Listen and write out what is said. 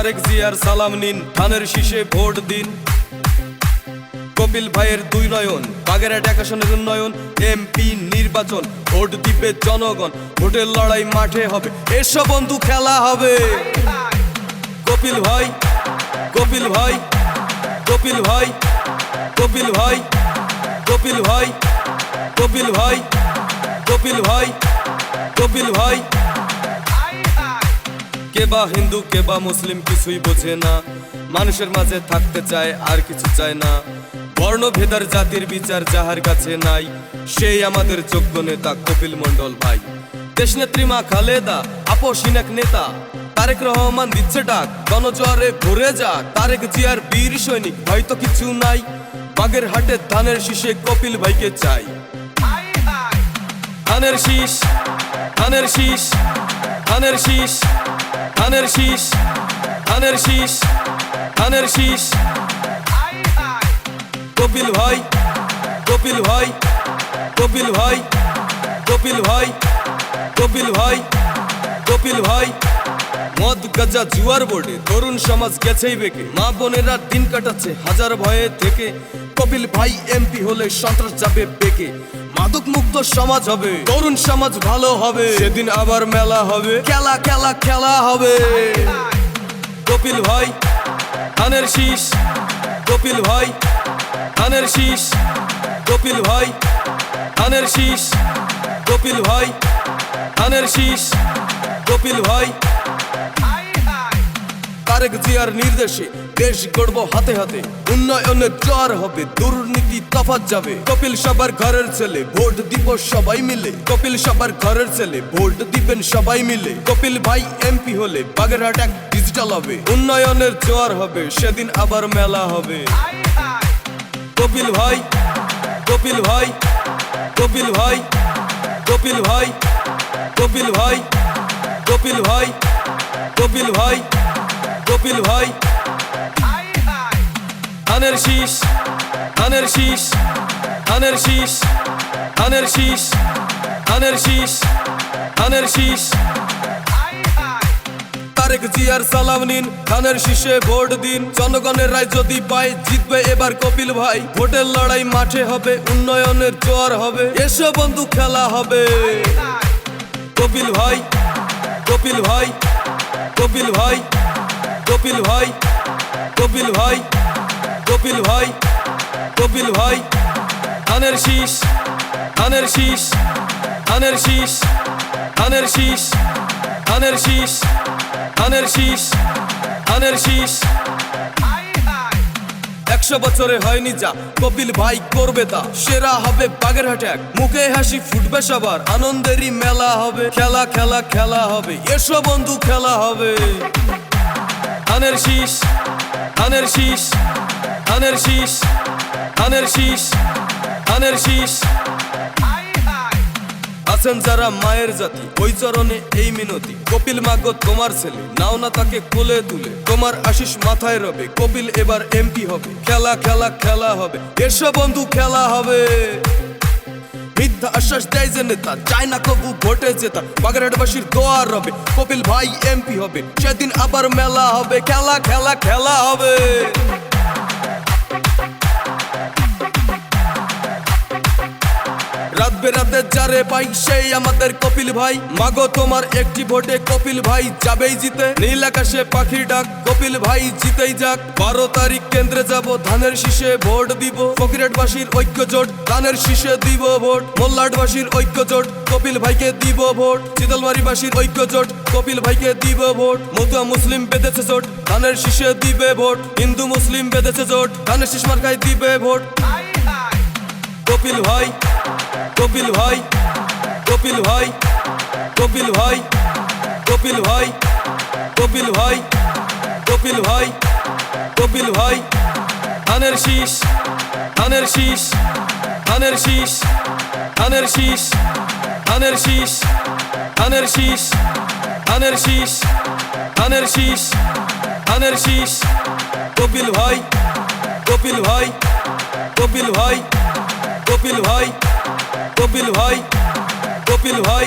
তারেক জিয়ার সালাম নিন, ধানের শীষে ভোট দিন। কপিল ভাইয়ের দুই নয়ন, বাগেরহাট এক আসনের উন্নয়ন, এমপি নির্বাচন, ভোট দিবে জনগণ, ভোটের লড়াই মাঠে হবে, এসো বন্ধু খেলা হবে। কপিল ভাই, কপিল ভাই, কপিল ভাই, কপিল ভাই, কপিল ভাই, কপিল ভাই, কপিল ভাই, কপিল ভাই। কেবা হিন্দু কেবা মুসলিম কিছুই বোঝে না, মানুষের মাঝে থাকতে চায় আর কিছু চায় না। বর্ণভেদার জাতির বিচার যাহার কাছে নাই, সেই আমাদের যোগ্য নেতা কপিল মণ্ডল ভাই। দেশনেত্রী মা খালেদা আপসহীন এক নেতা, তারেক রহমান দিচ্ছে ডাক, গণজোয়ারে ভরে যাক। তারেক জিয়ার বীর সৈনিক, হয়তো কিছু নাই, বাগেরহাটে ধানের শীষে কপিল ভাইকে চাই। ধানের শীষ, ধানের শীষ, ধানের শীষ, ধানের শীষ, ধানের শীষ, ধানের শীষ। কপিল ভাই, কপিল ভাই, কপিল ভাই, কপিল ভাই, কপিল ভাই, কপিল ভাই। মদ গাঁজা জুয়ার বোর্ডে তরুণ সমাজ গেছেই বেঁকে, মা বোনেরা দিন কাটাচ্ছে হাজার ভয়ে থেকে। কপিল ভাই এমপি হলে সন্ত্রাস যাবে বেঁকে, মাদক মুক্ত সমাজ হবে, তরুণ সমাজ ভালো হবে, সেদিন আবার মেলা হবে, খেলা খেলা খেলা হবে। কপিল ভাই, ধানের শীষ, কপিল ভাই, ধানের শীষ, কপিল ভাই, ধানের শীষ, কপিল ভাই, ধানের শীষ, কপিল ভাই। তারেক জিয়ার নির্দেশে দেশ গড়ব হাতে হাতে, উন্নয়নের জোয়ার হবে, দুর্নীতি তফাৎ যাবে। কপিল সবার ঘরের ছেলে, ভোট দিব সবাই মিলে, কপিল সবার ঘরের ছেলে, ভোট দিবেন সবাই মিলে। কপিল ভাই এমপি হলে বাগেরহাট এক ডিজিটাল হবে, উন্নয়নের জোয়ার হবে, সেদিন আবার মেলা হবে। কপিল ভাই, কপিল ভাই, কপিল ভাই, কপিল ভাই, কপিল ভাই, কপিল ভাই, কপিল ভাই, কপিল ভাই। ধানের শীষ, ধানের শীষ, ধানের শীষ, ধানের শীষ, ধানের শীষ, ধানের শীষ। তারেক জিয়ার সালাম নিন, ধানের শীষে ভোট দিন। জনগণের রায় যদি পায়, জিতবে এবার কপিল ভাই, ভোটের লড়াই মাঠে হবে, উন্নয়নের জোয়ার হবে, এসো বন্ধু খেলা হবে। কপিল ভাই, কপিল ভাই, কপিল ভাই, কপিল ভাই, কপিল ভাই, কপিল ভাই, কপিল ভাই। ধানের শীষ, ধানের শীষ, ধানের শীষ, ধানের শীষ, ধানের শীষ, ধানের শীষ, ধানের শীষ। 100 বছরে হয়নি যা কপিল ভাই করবে তা, সেরা হবে বাগেরহাট এক, মুখে হাসি ফুটবে সবার, আনন্দেরই মেলা হবে, খেলা খেলা খেলা হবে, এসো বন্ধু খেলা হবে। ধানের শীষ, ধানের শীষ, ধানের শীষ, ধানের শীষ, ধানের শীষ। আছেন যারা মায়ের জাতি, ওই চরণে এই মিনতি, কপিল মাগো তোমার ছেলে, নাও না তাকে কোলে তুলে, তোমার আশিস মাথায় রবে, কপিল এবার এমপি হবে, খেলা খেলা খেলা হবে, এসো বন্ধু খেলা হবে। মিথ্যা আশ্বাস দেয় যে নেতা, চায় না কবু ভোটে জেতা, বাগেরহাটবাসীর দোয়ার রবে, কপিল ভাই এমপি হবে, সেদিন আবার মেলা হবে, খেলা খেলা খেলা হবে। রাত বেরাতে যারে পাই, সেই আমাদের কপিল ভাই, মাগো তোমার একটি ভোটে কপিল ভাই যাবেই জিতে। নীল আকাশে পাখির ডাক, কপিল ভাই জিতেই যাক। 12 তারিখ কেন্দ্রে যাব, ধানের শীষে ভোট দিব। ফকিরহাটবাসীর ঐক্য জোট, ধানের শীষে দিব ভোট। মোল্লাহাটবাসীর ঐক্য জোট, কপিল ভাইকে দিব ভোট। চিতলমারীবাসীর ঐক্য জোট, কপিল ভাইকে দিব ভোট। মতুয়া মুসলিম বেঁধেছে জোট, ধানের শীষে দিবে ভোট। হিন্দু মুসলিম বেঁধেছে জোট, ধানের শীষ মার্কায় দিবে ভোট। কপিল ভাই, কপিল ভাই, কপিল ভাই, কপিল ভাই, কপিল ভাই, কপিল ভাই, কপিল ভাই, কপিল ভাই। ধানের শীষ, ধানের শীষ, ধানের শীষ, ধানের শীষ, ধানের শীষ, ধানের শীষ, ধানের শীষ, ধানের শীষ, ধানের শীষ। কপিল ভাই, কপিল ভাই, কপিল ভাই, কপিল ভাই, কপিল ভাই, কপিল ভাই।